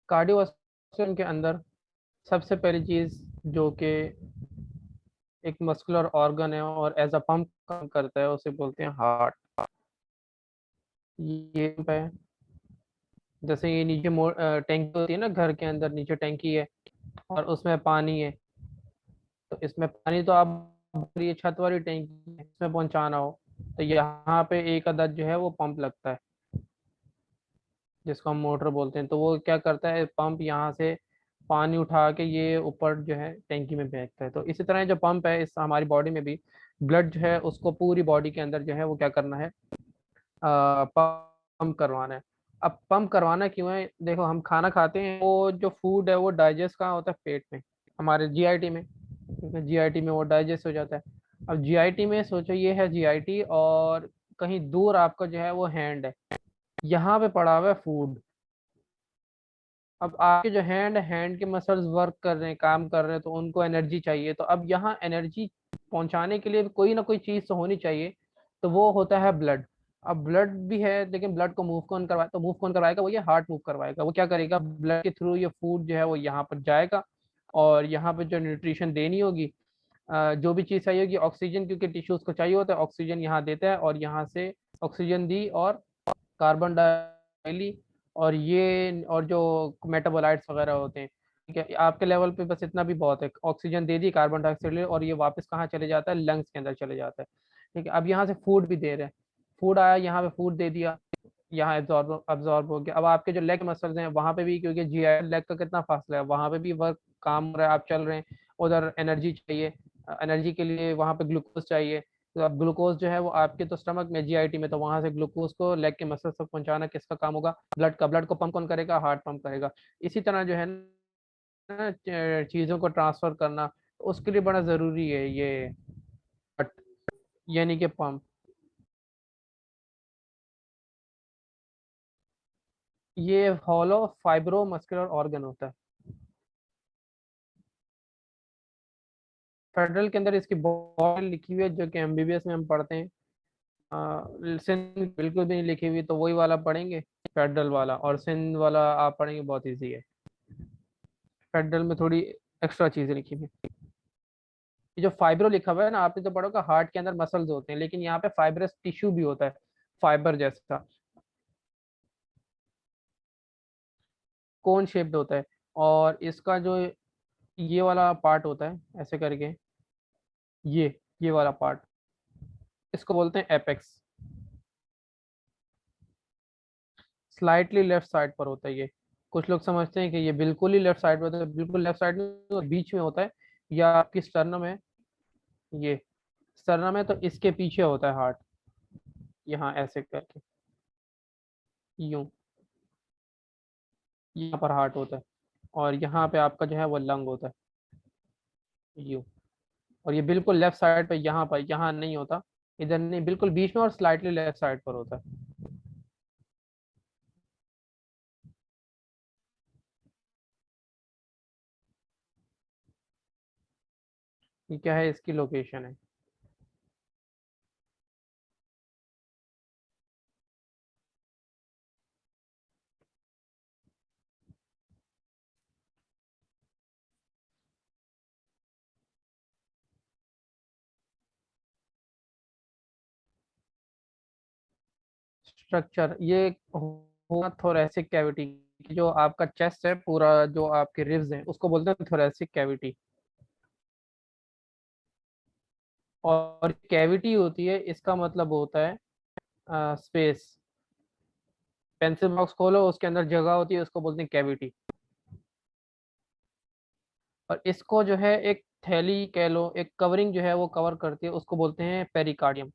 Cardiovascular के अंदर सबसे पहली चीज जो कि एक मस्कुलर ऑर्गन है और एज अ पंप काम करता है, उसे बोलते हैं हार्ट। ये पंप है। जैसे ये नीचे टैंकी होती है ना, घर के अंदर नीचे टैंकी है और उसमें पानी है। तो इसमें पानी तो आप ये छत वाली टैंकी है, इसमें पहुंचाना हो तो यहाँ पे एक अदद जो है वो पंप लगता है, जिसको हम मोटर बोलते हैं। तो वो क्या करता है, पंप यहाँ से पानी उठा के ये ऊपर जो है टैंकी में फेंकता है। तो इसी तरह जो पंप है, इस हमारी बॉडी में भी ब्लड जो है उसको पूरी बॉडी के अंदर जो है वो क्या करना है, पंप करवाना है। अब पंप करवाना क्यों है, देखो हम खाना खाते हैं, वो जो फूड है वो डाइजेस्ट कहाँ होता है, पेट में, हमारे जीआईटी में। ठीक है, जीआईटी में वो डाइजेस्ट हो जाता है। अब जीआईटी में सोचो ये है जीआईटी, और कहीं दूर आपका जो है वो हैंड है, यहाँ पे पड़ा हुआ है फूड। अब आपके जो हैंड के मसल्स वर्क कर रहे हैं, काम कर रहे हैं, तो उनको एनर्जी चाहिए। तो अब यहाँ एनर्जी पहुंचाने के लिए कोई ना कोई चीज तो होनी चाहिए, तो वो होता है ब्लड। अब ब्लड भी है, लेकिन ब्लड को मूव कौन करवाए, तो मूव कौन करवाएगा, वो ये हार्ट मूव करवाएगा। वो क्या करेगा, ब्लड के थ्रू ये फूड जो है वो यहाँ पर जाएगा, और यहाँ पर जो न्यूट्रिशन देनी होगी, जो भी चीज़ चाहिए होगी, ऑक्सीजन, क्योंकि टिश्यूज को चाहिए होता है, ऑक्सीजन यहाँ देता है, और यहाँ से ऑक्सीजन दी और कार्बन डाइऑक्साइड, और ये और जो मेटाबोलाइट्स वगैरह होते हैं। ठीक है, आपके लेवल पे बस इतना भी बहुत है, ऑक्सीजन दे दी, कार्बन डाइऑक्साइड ले, और ये वापस कहाँ चले जाता है, लंग्स के अंदर चले जाता है। ठीक है, अब यहाँ से फूड भी दे रहे हैं, फूड आया यहाँ पे, फूड दे दिया, यहाँ एब्जॉर्ब हो गया। अब आपके जो लेग मसल्स हैं वहाँ पे भी, क्योंकि जीआई लेग का कितना फासला है, वहाँ पे भी वर्क काम हो रहा है, आप चल रहे हैं, उधर एनर्जी चाहिए, एनर्जी के लिए वहाँ पे ग्लूकोज चाहिए। तो अब ग्लूकोज जो है वो आपके तो स्टमक में, जीआईटी में, तो वहां से ग्लूकोज को लेग के मसल तक पहुंचाना किसका काम होगा, ब्लड का। ब्लड को पंप कौन करेगा, हार्ट पंप करेगा। इसी तरह जो है ना, चीजों को ट्रांसफर करना, उसके लिए बड़ा जरूरी है ये heart, यानी कि पंप। ये हॉलो फाइब्रो मस्कुलर ऑर्गन होता है। फेडरल के अंदर इसकी बॉडी लिखी हुई है, जो कि एमबीबीएस में हम पढ़ते हैं। सिंध बिल्कुल भी नहीं लिखी हुई, तो वही वाला पढ़ेंगे, फेडरल वाला। और सिंध वाला आप पढ़ेंगे, बहुत इजी है। फेडरल में थोड़ी एक्स्ट्रा चीजें लिखी हुई हैं। ये जो फाइब्रो लिखा हुआ है ना, आपने तो पढ़ा होगा, हार्ट के अंदर मसल्स होते हैं, लेकिन यहाँ पे फाइब्रस टिश्यू भी होता है, फाइबर जैसा, कोन शेप्ड होता है। और इसका जो ये वाला पार्ट होता है ऐसे करके, ये वाला पार्ट, इसको बोलते हैं एपेक्स। स्लाइटली लेफ्ट साइड पर होता है ये। कुछ लोग समझते हैं कि ये बिल्कुल ही लेफ्ट साइड पर होता है, बिल्कुल लेफ्ट साइड में तो बीच में होता है, या आपकी स्टर्नम है, ये स्टर्नम है, तो इसके पीछे होता है हार्ट, यहाँ ऐसे करके, यूं, यहाँ पर हार्ट होता है, और यहाँ पे आपका जो है वो लंग होता है, यूं। और ये बिल्कुल लेफ्ट साइड पे, यहाँ पर, यहाँ नहीं होता, इधर नहीं, बिल्कुल बीच में और स्लाइटली लेफ्ट साइड पर होता है। ये क्या है, इसकी लोकेशन है। स्ट्रक्चर ये हुआ थोरेसिक कैविटी, जो आपका चेस्ट है पूरा, जो आपके रिब्स हैं, उसको बोलते हैं थोरेसिक कैविटी। और कैविटी होती है, इसका मतलब होता है स्पेस। पेंसिल बॉक्स खोलो, उसके अंदर जगह होती है, उसको बोलते हैं कैविटी। और इसको जो है एक थैली कह लो, एक कवरिंग जो है वो कवर करती है, उसको बोलते हैं पेरिकार्डियम।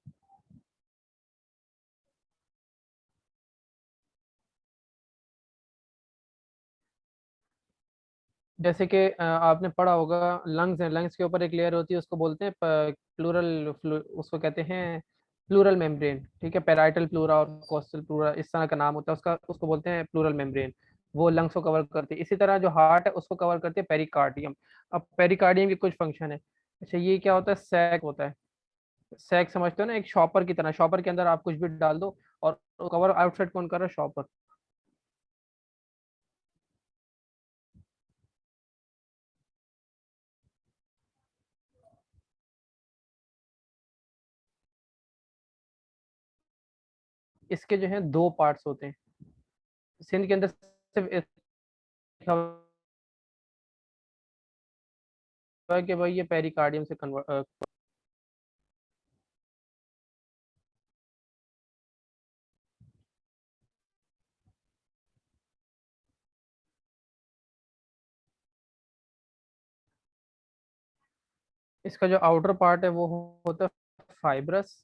जैसे कि आपने पढ़ा होगा, लंग्स है, लंग्स के ऊपर एक लेयर होती है, उसको बोलते हैं प्लूरल, उसको कहते हैं प्लूरल मेम्ब्रेन। ठीक है, पेराइटल प्लूरा और कोस्टल प्लूरा, इस तरह का नाम होता है उसका, उसको बोलते हैं प्लूरल मेम्ब्रेन। वो लंग्स को कवर करती है। इसी तरह जो हार्ट है उसको कवर करती है पेरिकार्डियम। अब पेरिकार्डियम के कुछ फंक्शन है। अच्छा, ये क्या होता है, सैक होता है। सैक समझते हो ना, एक शॉपर की तरह, शॉपर के अंदर आप कुछ भी डाल दो, और कवर आउटसाइड कौन कर रहा है, शॉपर। इसके जो है 2 पार्ट्स होते हैं। स्किन के अंदर सिर्फ़ लिखा हुआ है कि भाई ये पेरिकार्डियम से इसका जो आउटर पार्ट है वो होता है फाइब्रस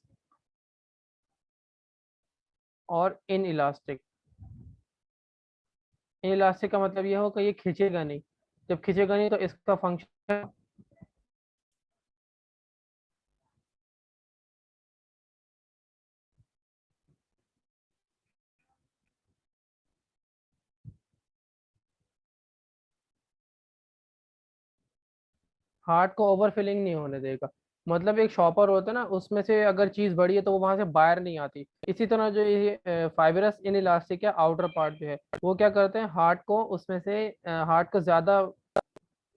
और इनइलास्टिक। इनइलास्टिक का मतलब ये हो कि ये खींचेगा नहीं। जब खींचेगा नहीं तो इसका फंक्शन हार्ट को ओवरफिलिंग नहीं होने देगा। मतलब एक शॉपर होता है ना, उसमें से अगर चीज़ बड़ी है तो वो वहां से बाहर नहीं आती। इसी तरह जो ये फाइबरस इन इलास्टिक है, आउटर पार्ट जो है, वो क्या करते हैं, हार्ट को उसमें से हार्ट को ज़्यादा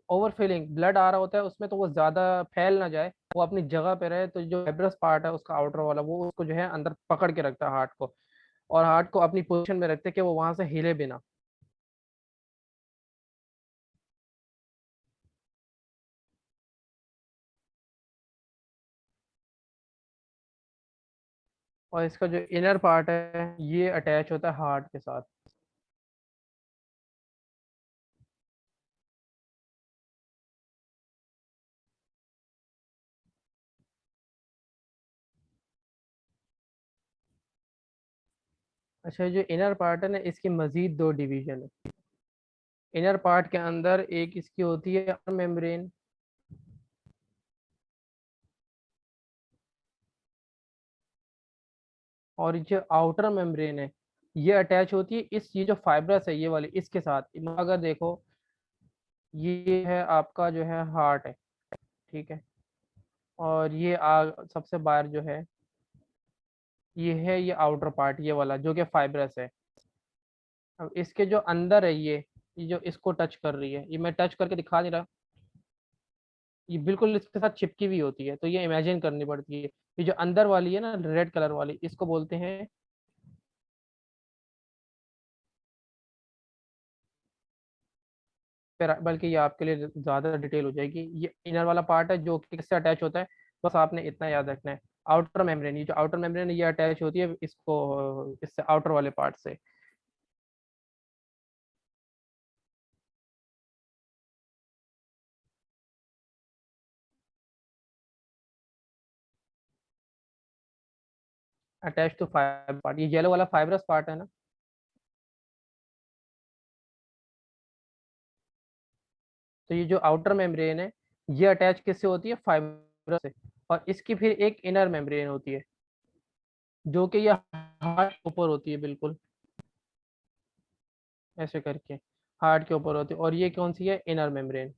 ओवरफिलिंग ब्लड आ रहा होता है उसमें, तो वो ज़्यादा फैल ना जाए, वो अपनी जगह पे रहे। तो जो फाइबरस पार्ट है उसका आउटर वाला, वो उसको जो है अंदर पकड़ के रखता है हार्ट को, और हार्ट को अपनी पोजीशन में रखते हैं कि वो वहां से हिले बिना। और इसका जो इनर पार्ट है ये अटैच होता है हार्ट के साथ। अच्छा, जो इनर पार्ट है ना, इसकी मजीद 2 डिवीजन है। इनर पार्ट के अंदर एक इसकी होती है मेम्ब्रेन, और जो आउटर मेम्ब्रेन है ये अटैच होती है इस, ये जो फाइब्रस है ये वाली, इसके साथ। अगर देखो, ये है आपका जो है हार्ट है, ठीक है, और ये सबसे बाहर जो है ये है, ये आउटर पार्ट ये वाला जो कि फाइब्रस है। अब इसके जो अंदर है ये जो इसको टच कर रही है, ये मैं टच करके दिखा नहीं रहा, ये बिल्कुल इसके साथ चिपकी हुई होती है, तो ये इमेजिन करनी पड़ती है। ये जो अंदर वाली है ना, रेड कलर वाली, इसको बोलते हैं बल्कि ये आपके लिए ज़्यादा डिटेल हो जाएगी। ये इनर वाला पार्ट है जो कि किससे अटैच होता है, बस आपने इतना याद रखना है। आउटर मेम्ब्रेन, ये जो आउटर मेम्ब्रेन है ये अटैच होती है इसको, इससे आउटर वाले पार्ट से। अटैच टू फाइबर पार्ट, ये येलो वाला फाइब्रस पार्ट है ना। तो ये जो आउटर मेम्ब्रेन है ये अटैच किससे होती है, फाइबर से। और इसकी फिर एक इनर मेम्ब्रेन होती है जो कि ये हार्ट के ऊपर होती है, बिल्कुल ऐसे करके हार्ट के ऊपर होती है। और ये कौन सी है, इनर मेम्ब्रेन।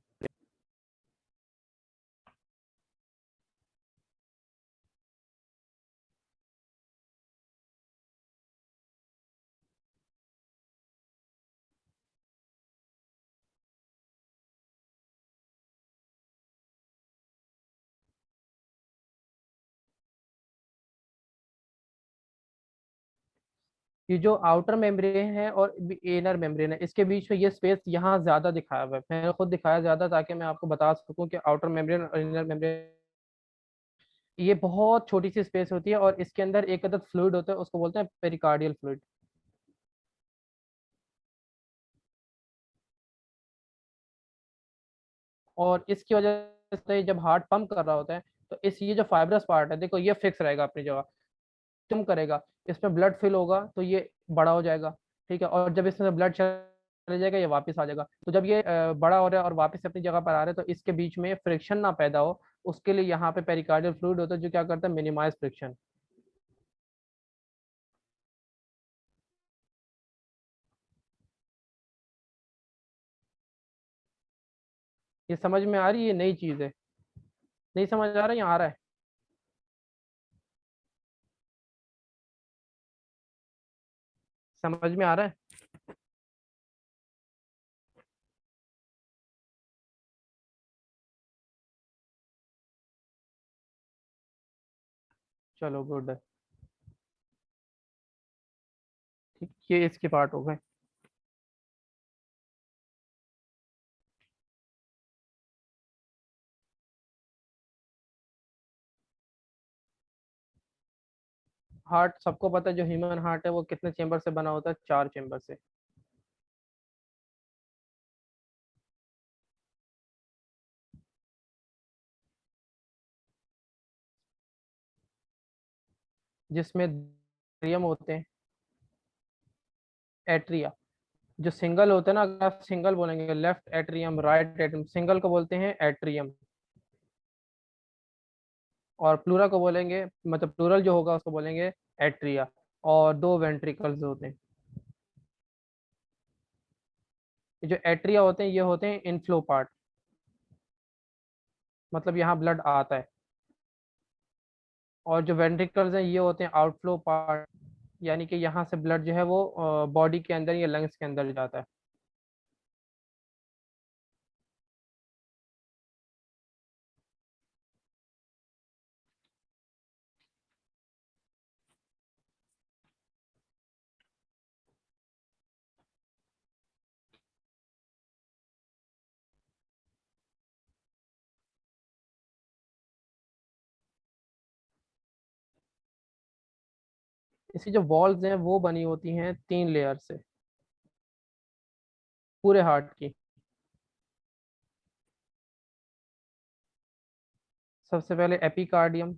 ये जो आउटर मेम्ब्रेन है और इनर मेम्ब्रेन है, इसके बीच में ये स्पेस यहाँ ज्यादा दिखाया हुआ है, मैंने खुद दिखाया ज्यादा ताकि मैं आपको बता सकूं कि आउटर मेम्ब्रेन और इनर मेम्ब्रेन, ये बहुत छोटी सी स्पेस होती है, और इसके अंदर एक अदद फ्लूइड होता है, उसको बोलते हैं पेरिकार्डियल फ्लूइड। और इसकी वजह से जब हार्ट पंप कर रहा होता है, तो इस, ये जो फाइब्रस पार्ट है देखो, ये फिक्स रहेगा अपनी जगह, तुम करेगा, इसमें ब्लड फिल होगा तो ये बड़ा हो जाएगा, ठीक है, और जब इसमें ब्लड चले जाएगा ये वापस आ जाएगा। तो जब ये बड़ा हो रहा है और वापस अपनी जगह पर आ रहा है, तो इसके बीच में फ्रिक्शन ना पैदा हो, उसके लिए यहाँ पे पेरिकार्डियल फ्लूइड होता है जो क्या करता है, मिनिमाइज फ्रिक्शन। ये समझ में आ रही है, ये नई चीज़ है। नहीं समझ आ रहा है, यहाँ आ रहा है? समझ में आ रहा है? चलो गुड है। ठीक, ये इसके पार्ट हो गए। हार्ट सबको पता है, जो ह्यूमन हार्ट है वो कितने चेंबर से बना होता है? 4 चेंबर से। जिसमें एट्रियम होते हैं, एट्रिया। जो सिंगल होते हैं ना, अगर आप सिंगल बोलेंगे, left atrium, right atrium, single को बोलते हैं एट्रियम। और प्लूरा को बोलेंगे, मतलब प्लूरल जो होगा उसको बोलेंगे एट्रिया। और 2 वेंट्रिकल्स होते हैं। ये जो एट्रिया होते हैं ये होते हैं इनफ्लो पार्ट, मतलब यहाँ ब्लड आता है। और जो वेंट्रिकल्स हैं ये होते हैं आउटफ्लो पार्ट, यानी कि यहाँ से ब्लड जो है वो बॉडी के अंदर या लंग्स के अंदर जाता है। इसकी जो वॉल्स हैं वो बनी होती हैं 3 लेयर से, पूरे हार्ट की। सबसे पहले एपिकार्डियम,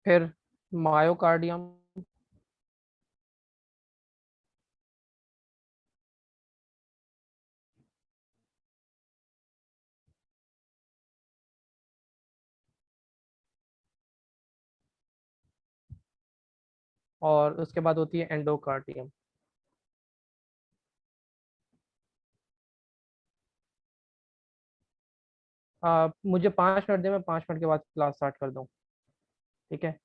फिर मायोकार्डियम, और उसके बाद होती है एंडोकार्डियम। मुझे 5 मिनट दे, मैं 5 मिनट के बाद क्लास स्टार्ट कर दूँ। ठीक है।